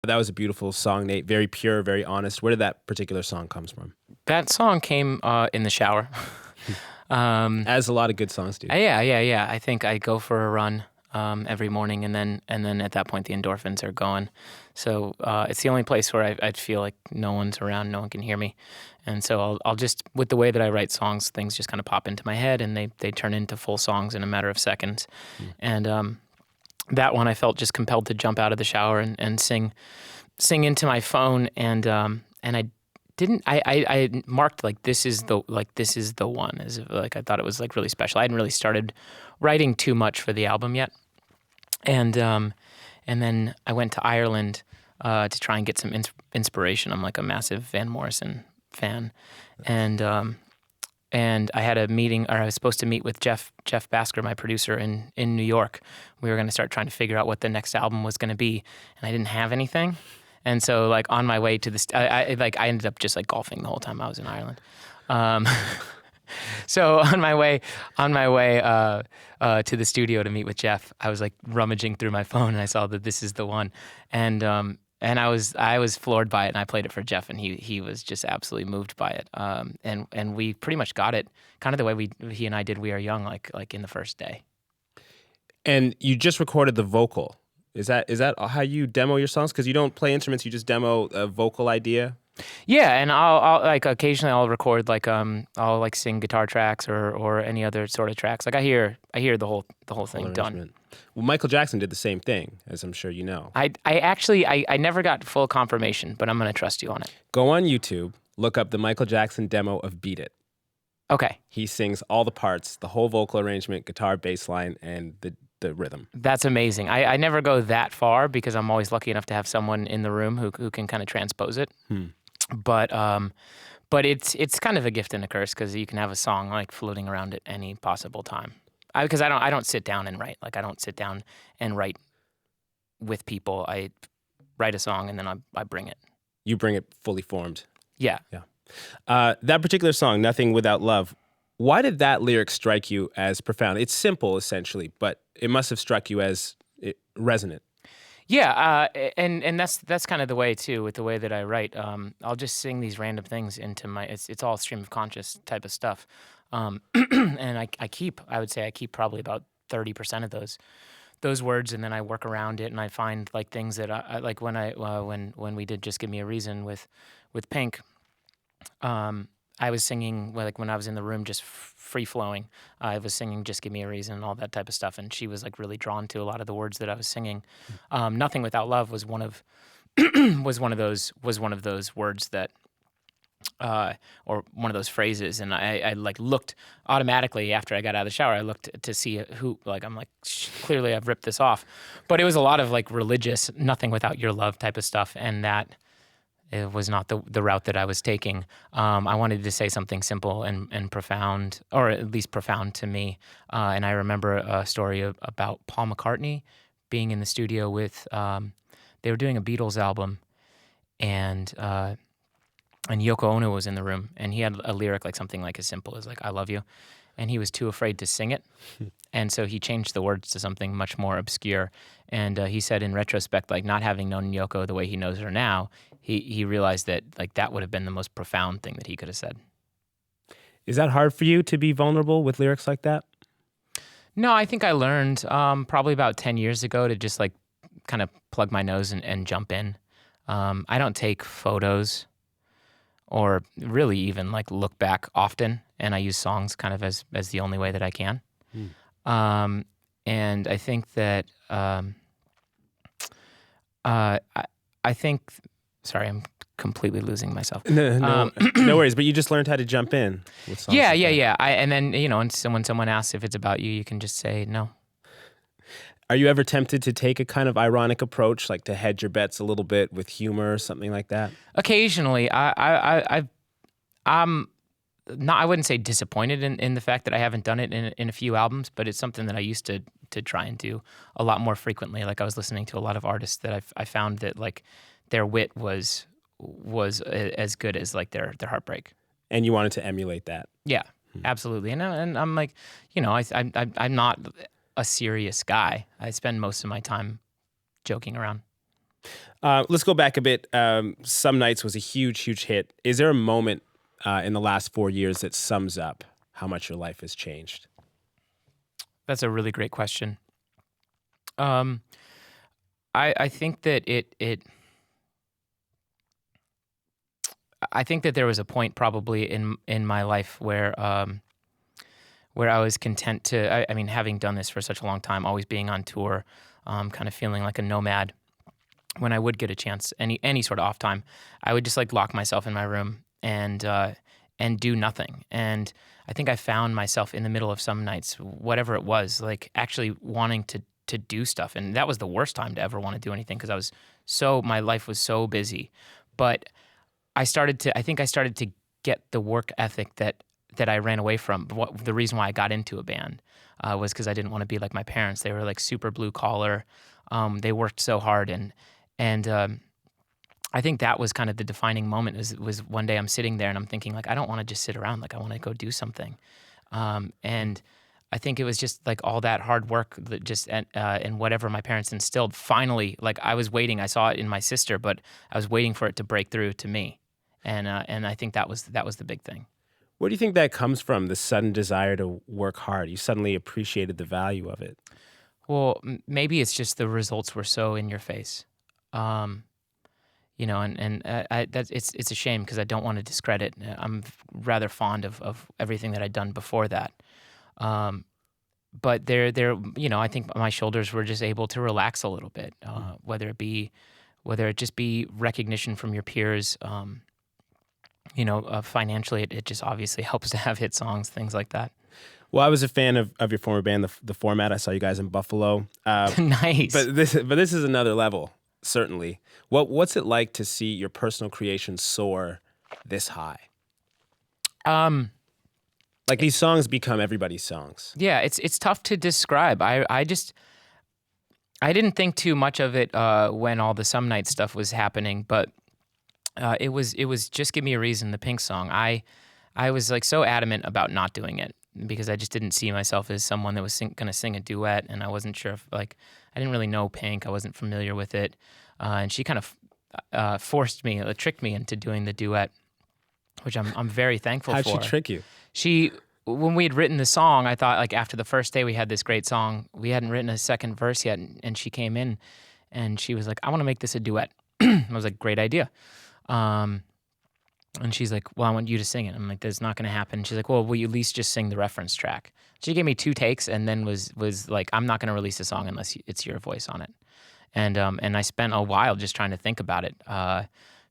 That was a beautiful song, Nate. Very pure, very honest. Where did that particular song comes from? That song came in the shower. As a lot of good songs do. Yeah. I think I go for a run every morning, and then at that point the endorphins are going. So it's the only place where I'd feel like no one's around, no one can hear me, and so I'll just, with the way that I write songs, things just kind of pop into my head, and they turn into full songs in a matter of seconds. And that one I felt just compelled to jump out of the shower and sing into my phone, and I didn't. I marked like this is the one, as if like I thought it was like really special. I hadn't really started writing too much for the album yet, and then I went to Ireland to try and get some inspiration. I'm like a massive Van Morrison fan, and I had a meeting, or I was supposed to meet with Jeff Basker, my producer in New York. We were going to start trying to figure out what the next album was going to be, and I didn't have anything. And so, like, on my way to this, I ended up just like golfing the whole time I was in Ireland. So on my way to the studio to meet with Jeff, I was like rummaging through my phone, and I saw that This Is the One, and I was floored by it, and I played it for Jeff, and he was just absolutely moved by it. And we pretty much got it kind of the way he and I did We Are Young, like in the first day. And you just recorded the vocal. Is that how you demo your songs? Because you don't play instruments, you just demo a vocal idea? Yeah, and I'll like occasionally I'll record like I'll like sing guitar tracks or any other sort of tracks. Like I hear the whole thing done. Well, Michael Jackson did the same thing, as I'm sure you know. I actually never got full confirmation, but I'm gonna trust you on it. Go on YouTube, look up the Michael Jackson demo of Beat It. Okay. He sings all the parts, the whole vocal arrangement, guitar, bass line, and the rhythm. That's amazing. I never go that far because I'm always lucky enough to have someone in the room who can kind of transpose it. But it's kind of a gift and a curse because you can have a song like floating around at any possible time. Because I don't sit down and write. Like I don't sit down and write with people. I write a song and then I bring it. You bring it fully formed. Yeah. That particular song, Nothing Without Love, why did that lyric strike you as profound? It's simple, essentially, but it must have struck you as resonant. Yeah, and that's kind of the way too, with the way that I write. I'll just sing these random things into my. It's all stream of conscious type of stuff, and I would say I keep probably about 30% of those words, and then I work around it, and I find like things that I like when we did Just Give Me a Reason with Pink. I was singing, like when I was in the room just free flowing, I was singing Just Give Me a Reason and all that type of stuff, and she was like really drawn to a lot of the words that I was singing. Nothing Without Love was one of those words that or one of those phrases, and I like looked automatically after I got out of the shower. I looked to see who, like I'm like clearly I've ripped this off, but it was a lot of like religious Nothing Without Your Love type of stuff, and that it was not the route that I was taking. I wanted to say something simple and profound, or at least profound to me. And I remember a story about Paul McCartney being in the studio with. They were doing a Beatles album, and Yoko Ono was in the room, and he had a lyric like something like as simple as like "I love you," and he was too afraid to sing it, and so he changed the words to something much more obscure. And he said, in retrospect, like not having known Yoko the way he knows her now, he realized that like that would have been the most profound thing that he could have said. Is that hard for you to be vulnerable with lyrics like that? No, I think I learned probably about 10 years ago to just like kind of plug my nose and jump in. I don't take photos or really even like look back often, and I use songs kind of as the only way that I can. And I think that I think. Sorry, I'm completely losing myself. No worries. But you just learned how to jump in with songs. Yeah. And then and when someone asks if it's about you, you can just say no. Are you ever tempted to take a kind of ironic approach, like to hedge your bets a little bit with humor or something like that? Occasionally, I'm not. I wouldn't say disappointed in the fact that I haven't done it in a few albums, but it's something that I used to try and do a lot more frequently. Like I was listening to a lot of artists that I found that like their wit was as good as like their heartbreak. And you wanted to emulate that. Yeah, absolutely. And I'm like, I'm not a serious guy. I spend most of my time joking around. Let's go back a bit. Some Nights was a huge, huge hit. Is there a moment in the last 4 years that sums up how much your life has changed? That's a really great question. Um, I think that I think that there was a point probably in my life where I was content to. I mean, having done this for such a long time, always being on tour, kind of feeling like a nomad. When I would get a chance, any sort of off time, I would just like lock myself in my room and do nothing. And I think I found myself in the middle of some nights, whatever it was, like actually wanting to do stuff. And that was the worst time to ever want to do anything because my life was so busy. But I think I started to get the work ethic that I ran away from. The reason why I got into a band was because I didn't want to be like my parents. They were like super blue collar. They worked so hard, and I think that was kind of the defining moment. Was one day I'm sitting there and I'm thinking like I don't want to just sit around. Like I want to go do something. And I think it was just like all that hard work that just and whatever my parents instilled. Finally, like I was waiting. I saw it in my sister, but I was waiting for it to break through to me. And I think that was the big thing. Where do you think that comes from, the sudden desire to work hard? You suddenly appreciated the value of it. Well, maybe it's just the results were so in your face, it's a shame because I don't want to discredit. I'm rather fond of everything that I'd done before that, but I think my shoulders were just able to relax a little bit, whether it just be recognition from your peers. Financially, it just obviously helps to have hit songs, things like that. Well, I was a fan of your former band, the Format. I saw you guys in Buffalo. Nice. But this is another level, certainly. What's it like to see your personal creation soar this high? Like these songs become everybody's songs. Yeah, it's tough to describe. I didn't think too much of it when all the Some Night stuff was happening, but it was Just Give Me a Reason, the Pink song. I was like so adamant about not doing it because I just didn't see myself as someone that was going to sing a duet, and I wasn't sure if I didn't really know Pink. I wasn't familiar with it, and she kind of tricked me into doing the duet, which I'm very thankful for. How'd she trick you? When we had written the song, I thought like after the first day we had this great song. We hadn't written a second verse yet, and she came in, and she was like, "I want to make this a duet." I was like, "Great idea." And she's like, "Well, I want you to sing it." I'm like, "That's not going to happen." She's like, "Well, will you at least just sing the reference track?" She gave me 2 takes and then was like, "I'm not going to release a song unless it's your voice on it." And I spent a while just trying to think about it,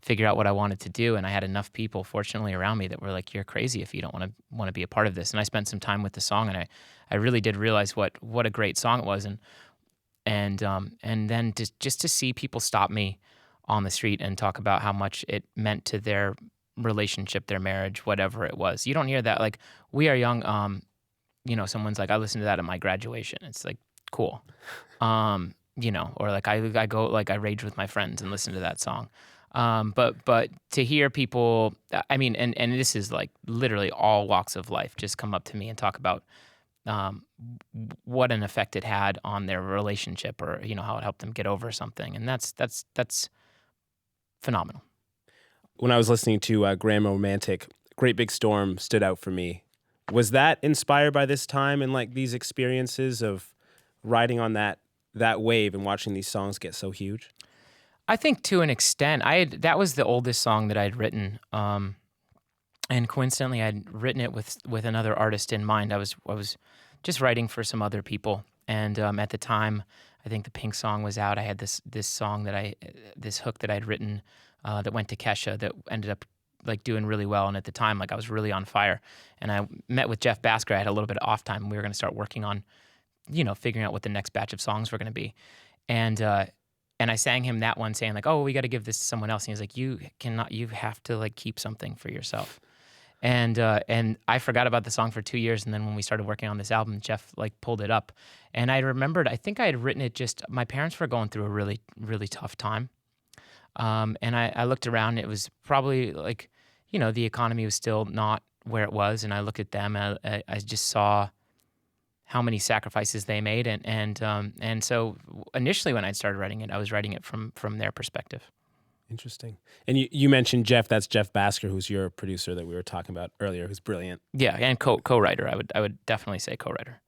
figure out what I wanted to do. And I had enough people, fortunately, around me that were like, "You're crazy if you don't want to be a part of this." And I spent some time with the song, and I really did realize what a great song it was. And then just to see people stop me on the street and talk about how much it meant to their relationship, their marriage, whatever it was. You don't hear that. Like, We Are Young, someone's like, "I listened to that at my graduation." It's like, cool. Or like I go, like I rage with my friends and listen to that song. But to hear people, I mean, and this is like literally all walks of life just come up to me and talk about what an effect it had on their relationship, or how it helped them get over something. And that's phenomenal. When I was listening to Grandma Romantic, Great Big Storm stood out for me. Was that inspired by this time and like these experiences of riding on that wave and watching these songs get so huge? I think to an extent. That was the oldest song that I'd written, and coincidentally, I'd written it with another artist in mind. I was just writing for some other people, and at the time, I think the Pink song was out. I had this song this hook that I'd written that went to Kesha that ended up like doing really well. And at the time, like I was really on fire. And I met with Jeff Basker. I had a little bit of off time. We were going to start working on, figuring out what the next batch of songs were going to be. And I sang him that one, saying like, "Oh, we got to give this to someone else." And he was like, "You have to like keep something for yourself." And I forgot about the song for 2 years. And then when we started working on this album, Jeff like pulled it up. And I remembered, I think I had written it my parents were going through a really, really tough time. And I looked around, it was probably like, the economy was still not where it was. And I looked at them, and I just saw how many sacrifices they made, and so initially when I started writing it, I was writing it from their perspective. Interesting. And you mentioned Jeff. That's Jeff Basker, who's your producer that we were talking about earlier, who's brilliant. Yeah, and co-writer. I would definitely say co-writer.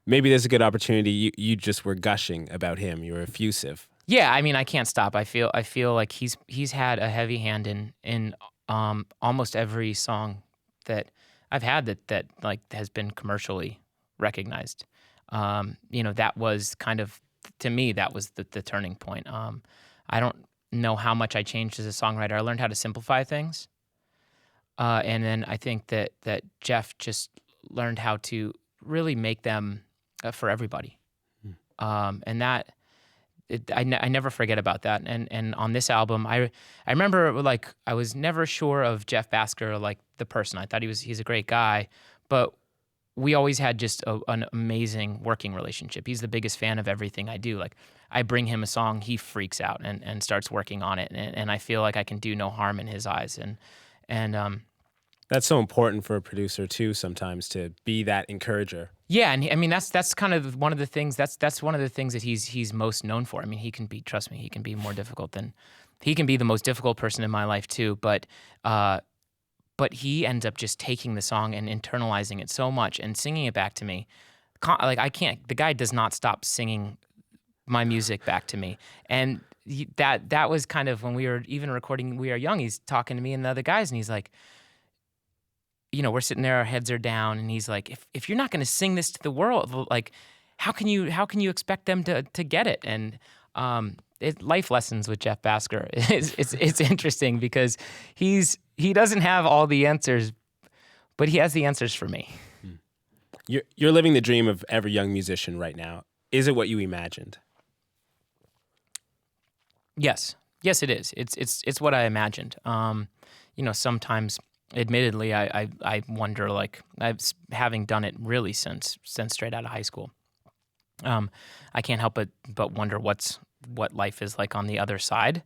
Maybe there's a good opportunity. You just were gushing about him. You were effusive. Yeah, I mean, I can't stop. I feel like he's had a heavy hand in almost every song that I've had that like has been commercially recognized. That was kind of, to me, that was the turning point. I don't know how much I changed as a songwriter. I learned how to simplify things, and then I think that Jeff just learned how to really make them for everybody, and that. I never forget about that. And on this album, I remember, like, I was never sure of Jeff Basker, like the person. I thought he's a great guy, but we always had just an amazing working relationship. He's the biggest fan of everything I do. Like, I bring him a song, he freaks out and starts working on it, and I feel like I can do no harm in his eyes. And That's so important for a producer too, sometimes, to be that encourager. yeah, and I mean that's kind of one of the things that's one of the things that he's most known for. I mean, trust me, he can be more difficult than he can be the most difficult person in my life too. But he ends up just taking the song and internalizing it so much and singing it back to me. Like, I can't. The guy does not stop singing my music back to me, and that was kind of when we were even recording We Are Young. He's talking to me and the other guys, and he's like, we're sitting there, our heads are down, and he's like, if you're not going to sing this to the world, like, how can you expect them to get it? And life lessons with Jeff Basker it's interesting because he doesn't have all the answers, but he has the answers for me. You're living the dream of every young musician right now. Is it what you imagined? Yes, it is. It's what I imagined. Sometimes, admittedly, I wonder, like, having done it really since straight out of high school. I can't help but wonder what life is like on the other side.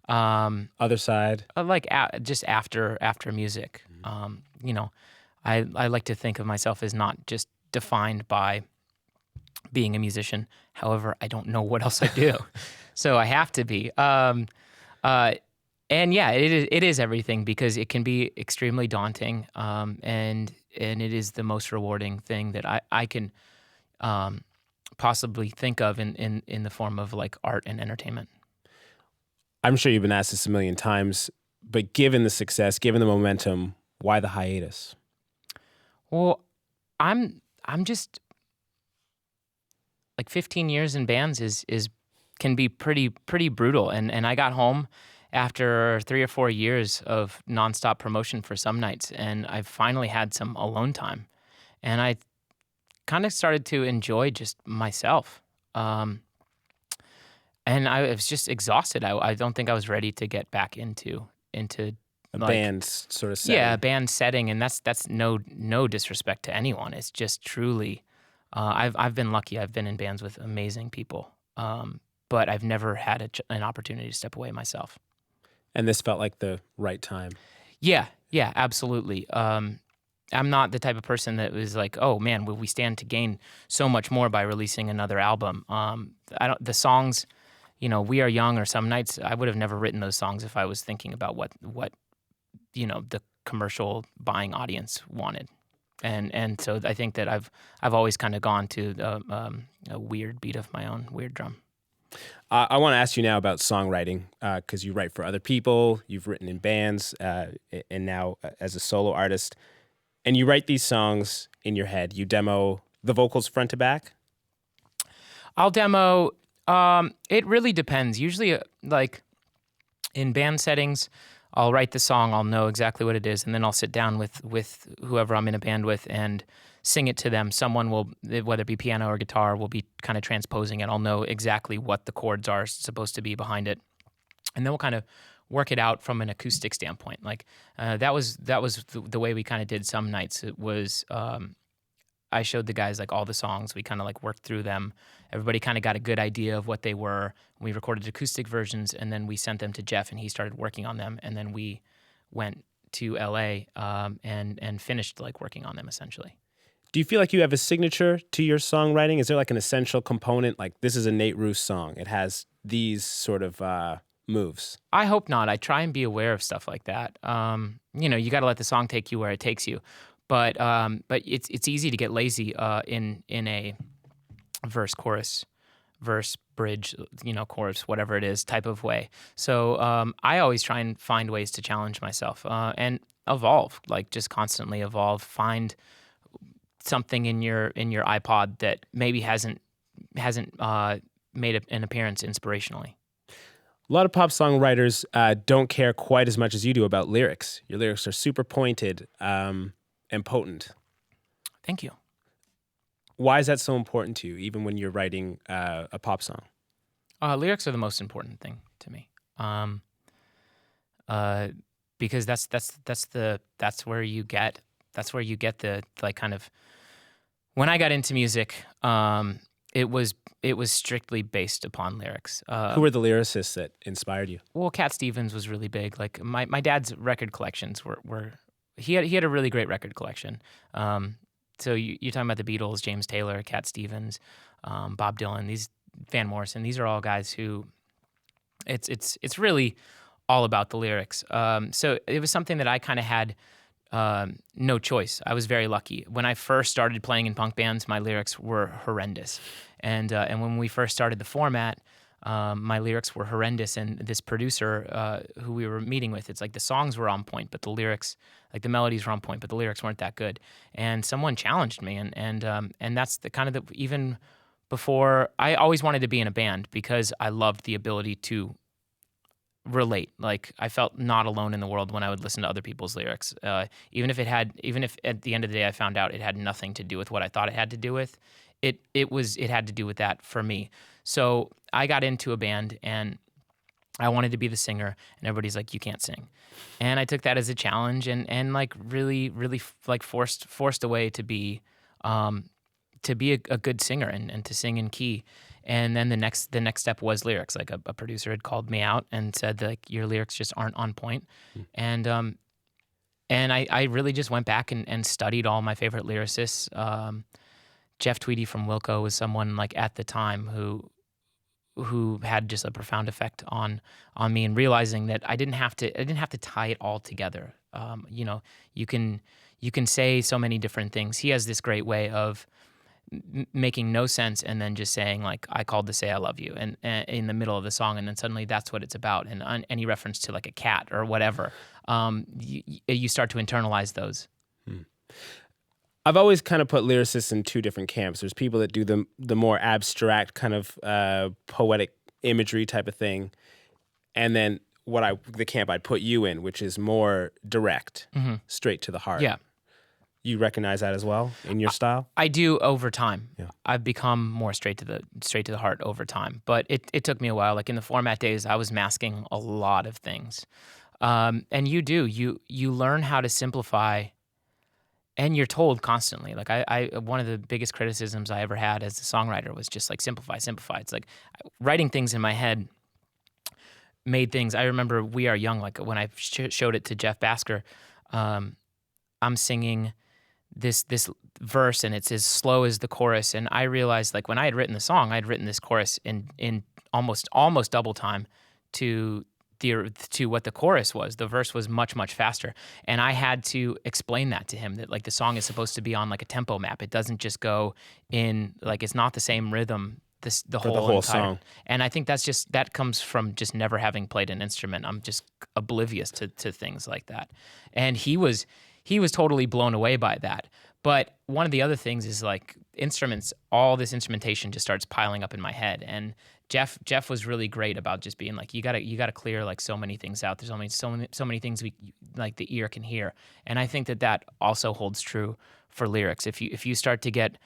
Other side, like just after music. I like to think of myself as not just defined by being a musician. However, I don't know what else I do, so I have to be. And yeah, it is everything, because it can be extremely daunting, and it is the most rewarding thing that I can possibly think of in the form of, like, art and entertainment. I'm sure you've been asked this a million times, but given the success, given the momentum, why the hiatus? Well, I'm just, like, 15 years in bands is can be pretty brutal, and I got home after 3 or 4 years of nonstop promotion for some nights, and I finally had some alone time, and I kind of started to enjoy just myself. And I was just exhausted. I don't think I was ready to get back into A like, band sort of setting. yeah, a band setting, and that's no disrespect to anyone. It's just truly, I've been lucky. I've been in bands with amazing people, but I've never had an opportunity to step away myself. And this felt like the right time. Yeah, absolutely. I'm not the type of person that was like, oh man, we stand to gain so much more by releasing another album. The songs, We Are Young or Some Nights, I would have never written those songs if I was thinking about what the commercial buying audience wanted. And so I think that I've always kind of gone to a weird beat of my own, weird drum. I want to ask you now about songwriting, because you write for other people, you've written in bands, and now as a solo artist. And you write these songs in your head. You demo the vocals front to back? I'll demo. It really depends. Usually, like, in band settings, I'll write the song, I'll know exactly what it is, and then I'll sit down with whoever I'm in a band with and sing it to them. Someone will, whether it be piano or guitar, will be kind of transposing it. I'll know exactly what the chords are supposed to be behind it. And then we'll kind of work it out from an acoustic standpoint. Like, that was the way we kind of did Some Nights. It was, I showed the guys, like, all the songs. We kind of, like, worked through them. Everybody kind of got a good idea of what they were. We recorded acoustic versions, and then we sent them to Jeff, and he started working on them. And then we went to LA and finished, like, working on them essentially. Do you feel like you have a signature to your songwriting? Is there like an essential component? Like this is a Nate Ruess song. It has these sort of moves. I hope not. I try and be aware of stuff like that. You got to let the song take you where it takes you. But it's easy to get lazy in a verse, bridge, chorus, whatever it is, type of way. So I always try and find ways to challenge myself and evolve, like just constantly evolve. Find something in your iPod that maybe hasn't made an appearance inspirationally. A lot of pop songwriters don't care quite as much as you do about lyrics. Your lyrics are super pointed and potent. Thank you. Why is that so important to you, even when you're writing a pop song? Lyrics are the most important thing to me, because that's where you get the like kind of. When I got into music, it was strictly based upon lyrics. Who were the lyricists that inspired you? Well, Cat Stevens was really big. Like my dad's record collections were he had a really great record collection. So you're talking about the Beatles, James Taylor, Cat Stevens, Bob Dylan, Van Morrison. These are all guys who it's really all about the lyrics. So it was something that I kind of had no choice. I was very lucky. When I first started playing in punk bands, my lyrics were horrendous, and when we first started the format, my lyrics were horrendous. And this producer who we were meeting with, it's like the songs were on point, but the lyrics, like the melodies were on point, but the lyrics weren't that good. And someone challenged me, and that's the kind of even before I always wanted to be in a band because I loved the ability to relate. Like I felt not alone in the world when I would listen to other people's lyrics, even if at the end of the day I found out it had nothing to do with what I thought it had to do with. It had to do with that for me. So I got into a band and I wanted to be the singer, and everybody's like, you can't sing. And I took that as a challenge and like really like forced a way to be a good singer and to sing in key. And then the next step was lyrics. Like a producer had called me out and said that, like, your lyrics just aren't on point. And I really just went back and studied all my favorite lyricists. Jeff Tweedy from Wilco was someone like at the time who had just a profound effect on me, and realizing that I didn't have to tie it all together. You can say so many different things. He has this great way of making no sense and then just saying, like, I called to say I love you, and in the middle of the song, and then suddenly that's what it's about. And any reference to like a cat or whatever, you start to internalize those. I've always kind of put lyricists in two different camps. There's people that do the more abstract kind of poetic imagery type of thing, and then the camp I'd put you in, which is more direct, straight to the heart. Yeah. You recognize that as well in your style? I do over time. Yeah. I've become more straight to the heart over time, but it took me a while. Like in the format days, I was masking a lot of things, and you learn how to simplify, and you're told constantly. Like I one of the biggest criticisms I ever had as a songwriter was just like simplify. It's like writing things in my head made things. I remember We Are Young. Like when I showed it to Jeff Basker, I'm singing this verse and it's as slow as the chorus, and I realized, like, when I had written the song, I had written this chorus in almost double time to what the chorus was. The verse was much faster, and I had to explain that to him, that like the song is supposed to be on like a tempo map. It doesn't just go in, like, it's not the same rhythm the whole song. And I think that comes from just never having played an instrument. I'm just oblivious to things like that, and he was totally blown away by that. But one of the other things is, like, instruments, all this instrumentation just starts piling up in my head. And Jeff was really great about just being like, you gotta clear like so many things out. There's only so many things like the ear can hear. And I think that also holds true for lyrics. If you start to get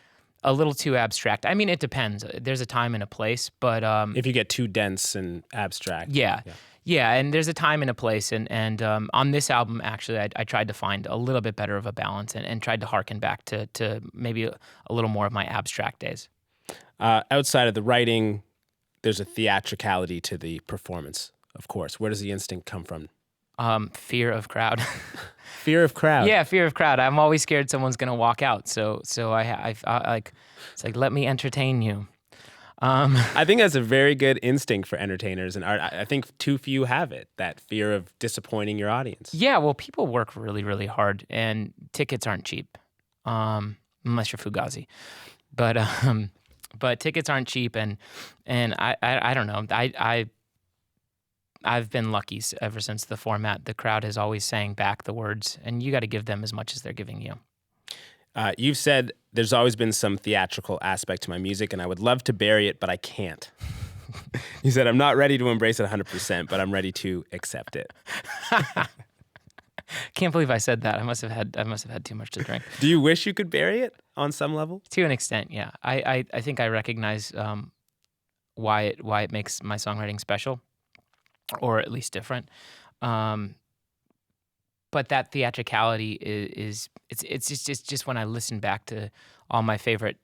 a little too abstract, I mean, it depends. There's a time and a place, but if you get too dense and abstract, yeah, and there's a time and a place, and on this album, actually, I tried to find a little bit better of a balance and tried to harken back to maybe a little more of my abstract days. Outside of the writing, there's a theatricality to the performance, of course. Where does the instinct come from Fear of crowd. Fear of crowd. Yeah, fear of crowd. I'm always scared someone's gonna walk out. So I like, it's like, let me entertain you. I think that's a very good instinct for entertainers and art. I think too few have it, that fear of disappointing your audience. Yeah, well, people work really, really hard, and tickets aren't cheap, unless you're Fugazi. But tickets aren't cheap, and I don't know. I've been lucky ever since the format. The crowd has always sang back the words, and you got to give them as much as they're giving you. You've said there's always been some theatrical aspect to my music, and I would love to bury it, but I can't. You said, I'm not ready to embrace it 100%, but I'm ready to accept it. Can't believe I said that. I must have had too much to drink. Do you wish you could bury it on some level? To an extent, yeah. I think I recognize why it makes my songwriting special, or at least different. But that theatricality is just when I listen back to all my favorite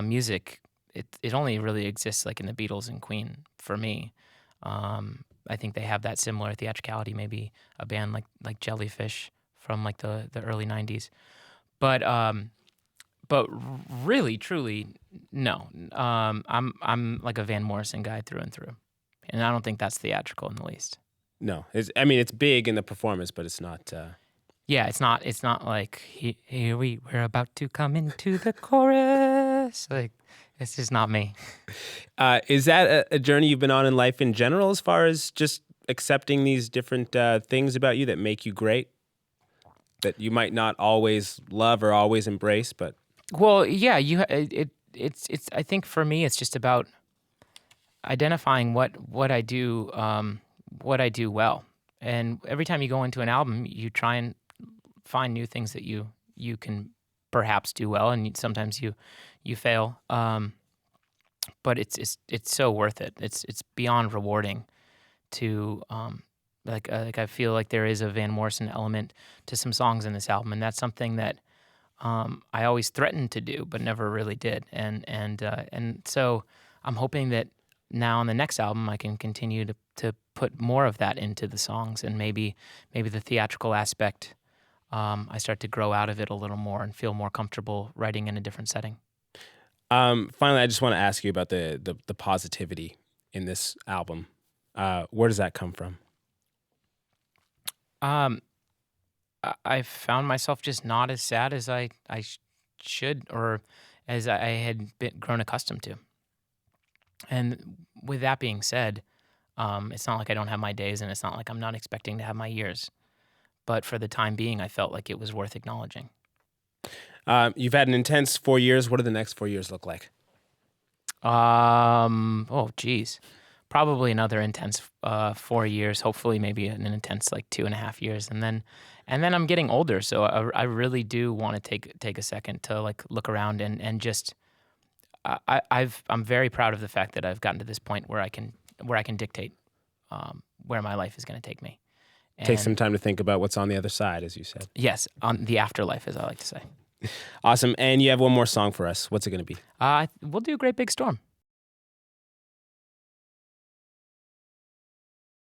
music, it only really exists like in the Beatles and Queen for me. I think they have that similar theatricality, maybe a band like Jellyfish from like the early 90s. But really, truly, no. I'm like a Van Morrison guy through and through. And I don't think that's theatrical in the least. No, it's big in the performance, but it's not. Yeah, it's not like here we're about to come into the chorus. Like, it's just not me. Is that a journey you've been on in life in general, as far as just accepting these different things about you that make you great, that you might not always love or always embrace, but well, yeah, it's. I think for me, it's just about identifying what I do. What I do well. And every time you go into an album, you try and find new things that you can perhaps do well, and sometimes you fail. But it's so worth it. It's beyond rewarding to like I feel like there is a Van Morrison element to some songs in this album, and that's something that I always threatened to do but never really did. And so I'm hoping that now on the next album I can continue to put more of that into the songs, and maybe the theatrical aspect, I start to grow out of it a little more and feel more comfortable writing in a different setting. Finally, I just want to ask you about the positivity in this album. Where does that come from? I found myself just not as sad as I should, or as I had grown accustomed to. And with that being said, it's not like I don't have my days, and it's not like I'm not expecting to have my years. But for the time being, I felt like it was worth acknowledging. You've had an intense 4 years. What do the next 4 years look like? Oh, geez. Probably another intense 4 years. Hopefully, maybe an intense like 2.5 years, and then I'm getting older. So I really do want to take a second to like look around and just. I'm very proud of the fact that I've gotten to this point where I can dictate where my life is going to take me. And take some time to think about what's on the other side, as you said. Yes, on the afterlife, as I like to say. Awesome. And you have one more song for us. What's it going to be? We'll do Great Big Storm.